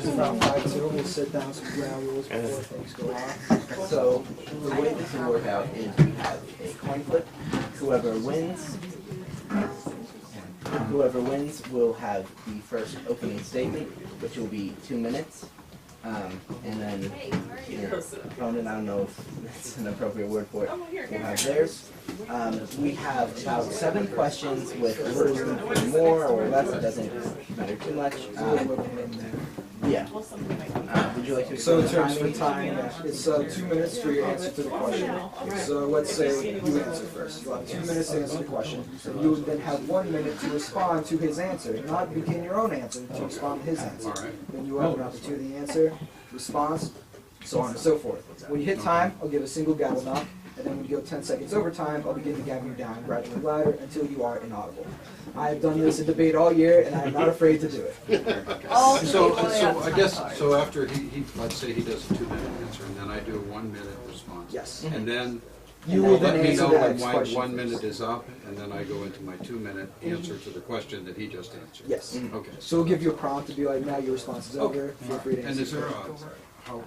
It's about 5-2. We'll sit down some ground rules before things go on. So the way this will work out is we have a coin flip. Whoever wins will have the first opening statement, which will be 2 minutes. And then your opponent, I don't know if that's an appropriate word for it, will have theirs. We have about 7 questions with a little room for more or less. It doesn't matter too much. Yeah. Would you like to? So in terms of time, it's 2 minutes for your answer to the question. So let's say you answer first. You have 2 minutes to answer the question. You would then have 1 minute to respond to his answer, not begin your own answer, to respond to his answer. Then you have an opportunity to answer, response, so on and so forth. When you hit time, I'll give a single gavel knock, and then when you go 10 seconds over time, I'll begin to gavel you down gradually louder until you are inaudible. I have done this in debate all year, and I am not afraid to do it. So I guess, so after he let's say he does a 2-minute answer, and then I do a 1-minute response. Yes. And then You will then let me answer know the when next my question 1 minute first. is up, and then I go into my 2-minute answer to the question that he just answered. Yes. Okay. So we'll give you a prompt to be like, now your response is over. Feel free to answer. And is there a, how,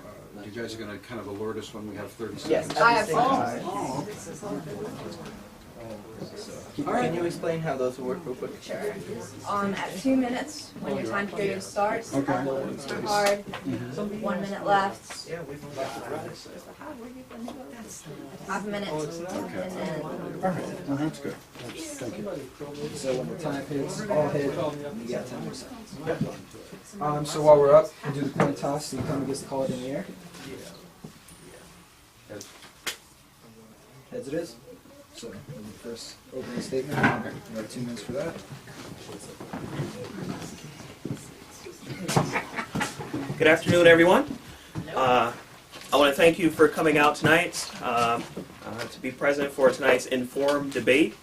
you guys are going to kind of alert us when we have 30 Yes. seconds? At the same time. Oh, Can you explain how those will work real quick? Sure. At 2 minutes, when your time period starts, start hard. 1 minute left. Half a minute. And then well, that's good. Thank you. So when the time hits, all hit, you got 10 seconds. So while we're up, we'll do the coin toss. So you come and gets to call it in the air. Heads it is. So the first opening statement. You have 2 minutes for that. Good afternoon, everyone. I want to thank you for coming out tonight to be present for tonight's Inform debate.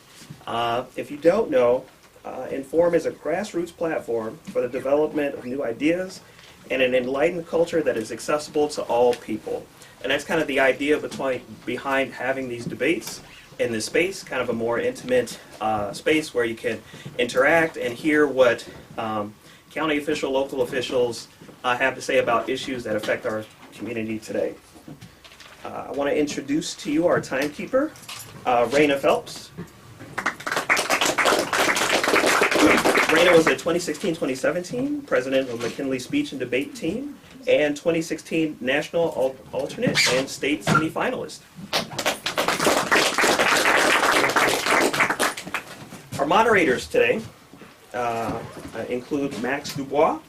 If you don't know, Inform is a grassroots platform for the development of new ideas and an enlightened culture that is accessible to all people. And that's kind of the idea behind having these debates in this space, kind of a more intimate space where you can interact and hear what county officials, local officials have to say about issues that affect our community today. I want to introduce to you our timekeeper, Raina Phelps. Raina was a 2016-2017 president of McKinley Speech and Debate Team and 2016 National Alternate and State Semifinalist. Our moderators today include Max Dubois.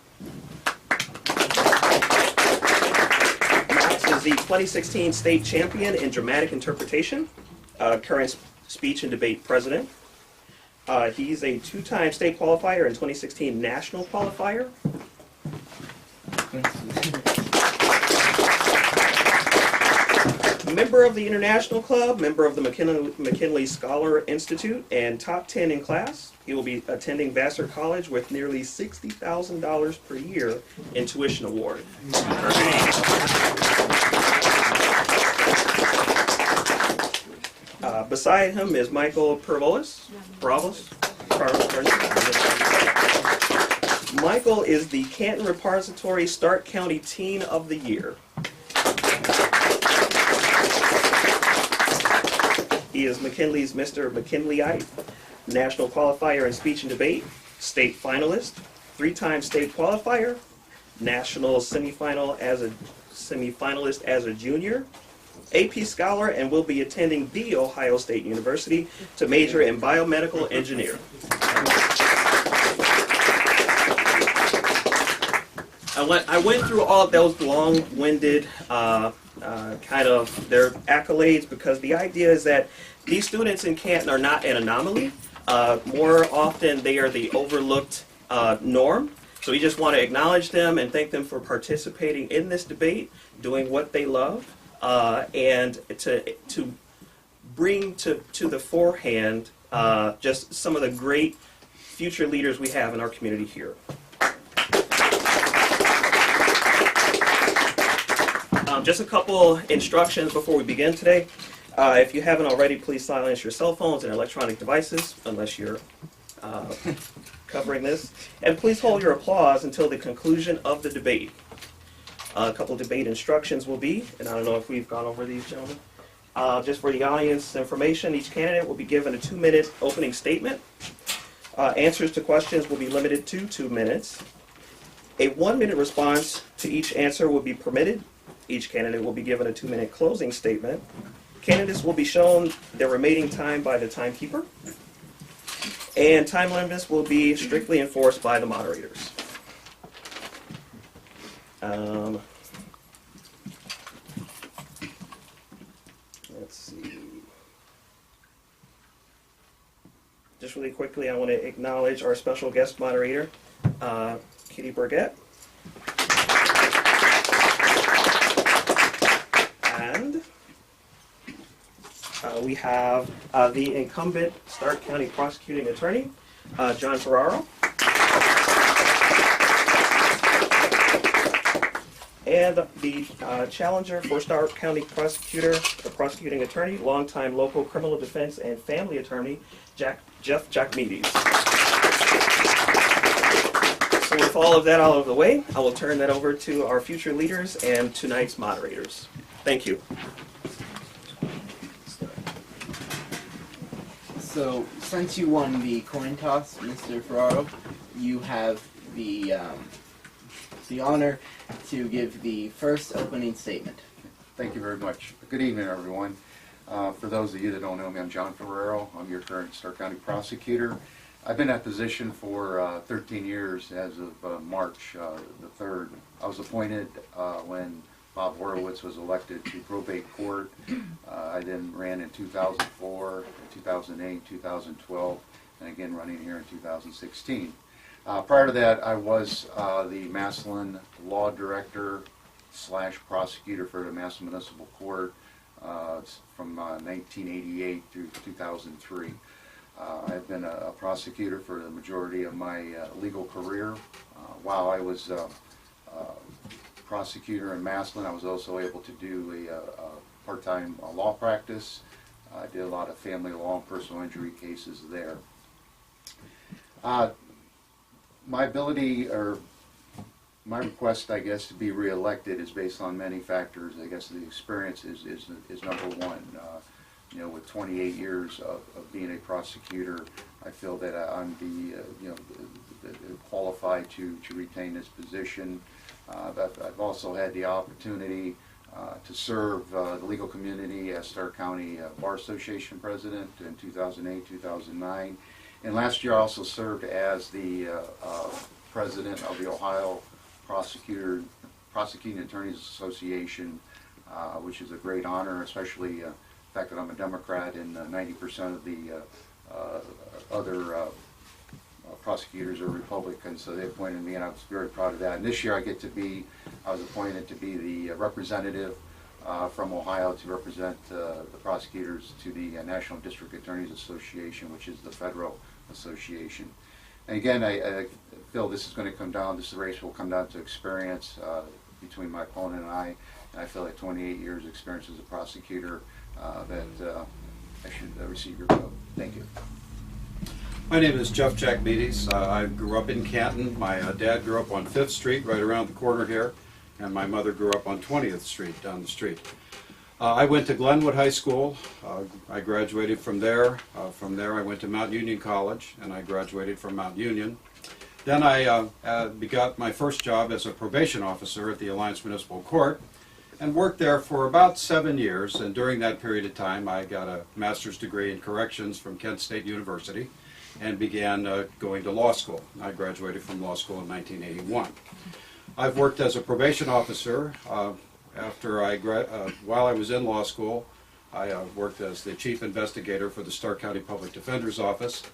Max is the 2016 state champion in dramatic interpretation, current speech and debate president. He's a 2-time state qualifier and 2016 national qualifier. Member of the International Club, member of the McKinley Scholar Institute, and top 10 in class. He will be attending Vassar College with nearly $60,000 per year in tuition award. Beside him is Michael Bravos. Michael is the Canton Repository Stark County Teen of the Year. He is McKinley's Mr. McKinleyite, national qualifier in speech and debate, state finalist, 3-time state qualifier, national semifinalist as a junior, AP scholar, and will be attending The Ohio State University to major in biomedical engineering. I went through all of those long-winded kind of their accolades because the idea is that these students in Canton are not an anomaly. More often they are the overlooked norm. So we just want to acknowledge them and thank them for participating in this debate, doing what they love, and to bring to the forehand just some of the great future leaders we have in our community here. Just a couple instructions before we begin today. If you haven't already, please silence your cell phones and electronic devices unless you're covering this. And please hold your applause until the conclusion of the debate. A couple of debate instructions will be, and I don't know if we've gone over these, gentlemen. Just for the audience information, each candidate will be given a 2-minute opening statement. Answers to questions will be limited to 2 minutes. A 1-minute response to each answer will be permitted. Each candidate will be given a 2-minute closing statement. Candidates will be shown their remaining time by the timekeeper. And time limits will be strictly enforced by the moderators. Let's see. Just really quickly, I want to acknowledge our special guest moderator, Kitty Burgett. And we have the incumbent Stark County Prosecuting Attorney, John Ferrero. And the challenger for Stark County Prosecutor, the Prosecuting Attorney, longtime local criminal defense and family attorney, Jeff Jakmides. So with all of that out of the way, I will turn that over to our future leaders and tonight's moderators. Thank you. So, since you won the coin toss, Mr. Ferraro, you have the honor to give the first opening statement. Thank you very much. Good evening, everyone. For those of you that don't know me, I'm John Ferrero. I'm your current Stark County Prosecutor. I've been in that position for 13 years as of March the 3rd. I was appointed when Bob Horowitz was elected to probate court. I then ran in 2004, 2008, 2012, and again running here in 2016. Prior to that, I was the Massillon Law Director / Prosecutor for the Massillon Municipal Court from 1988 through 2003. I've been a prosecutor for the majority of my legal career. While I was prosecutor in Massillon, I was also able to do a part-time law practice. I did a lot of family law and personal injury cases there. My ability, or my request, I guess, to be reelected is based on many factors. I guess the experience is number one. You know, with 28 years of being a prosecutor, I feel that I'm qualified to retain this position. I've also had the opportunity to serve the legal community as Stark County Bar Association President in 2008, 2009. And last year I also served as the President of the Ohio Prosecuting Attorneys Association, which is a great honor, especially the fact that I'm a Democrat and 90% of the other prosecutors are Republicans, so they appointed me, and I was very proud of that. And this year I was appointed to be the representative from Ohio to represent the prosecutors to the National District Attorneys Association, which is the federal association. And again, I feel this race will come down to experience between my opponent and I feel like 28 years experience as a prosecutor that I should receive your vote. Thank you. My name is Jeff Jakmides. I grew up in Canton. My dad grew up on 5th Street, right around the corner here, and my mother grew up on 20th Street, down the street. I went to Glenwood High School. I graduated from there. From there I went to Mount Union College, and I graduated from Mount Union. Then I got my first job as a probation officer at the Alliance Municipal Court, and worked there for about 7 years, and during that period of time I got a master's degree in corrections from Kent State University and began going to law school. I graduated from law school in 1981. I've worked as a probation officer. While I was in law school, I worked as the chief investigator for the Stark County Public Defender's Office.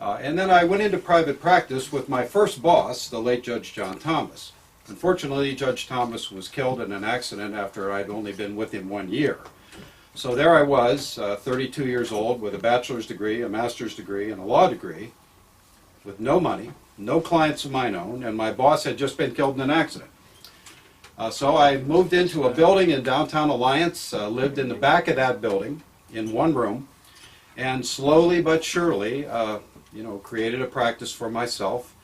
And then I went into private practice with my first boss, the late Judge John Thomas. Unfortunately, Judge Thomas was killed in an accident after I'd only been with him 1 year. So there I was, 32 years old, with a bachelor's degree, a master's degree, and a law degree, with no money, no clients of mine own, and my boss had just been killed in an accident. So I moved into a building in downtown Alliance, lived in the back of that building, in one room, and slowly but surely, created a practice for myself.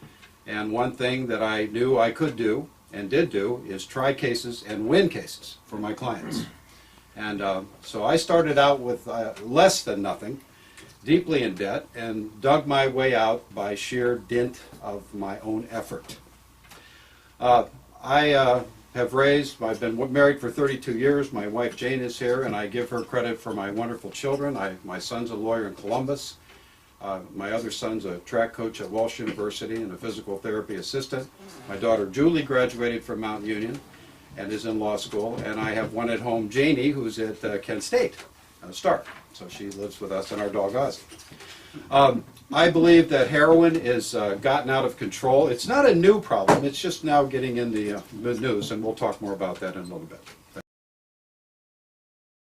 And one thing that I knew I could do and did do is try cases and win cases for my clients. And so I started out with less than nothing, deeply in debt, and dug my way out by sheer dint of my own effort. I've been married for 32 years. My wife Jane is here, and I give her credit for my wonderful children. My son's a lawyer in Columbus. My other son's a track coach at Walsh University and a physical therapy assistant. My daughter Julie graduated from Mount Union and is in law school. And I have one at home, Janie, who's at Kent State, Stark. So she lives with us and our dog Ozzy. I believe that heroin is gotten out of control. It's not a new problem. It's just now getting in the news, and we'll talk more about that in a little bit.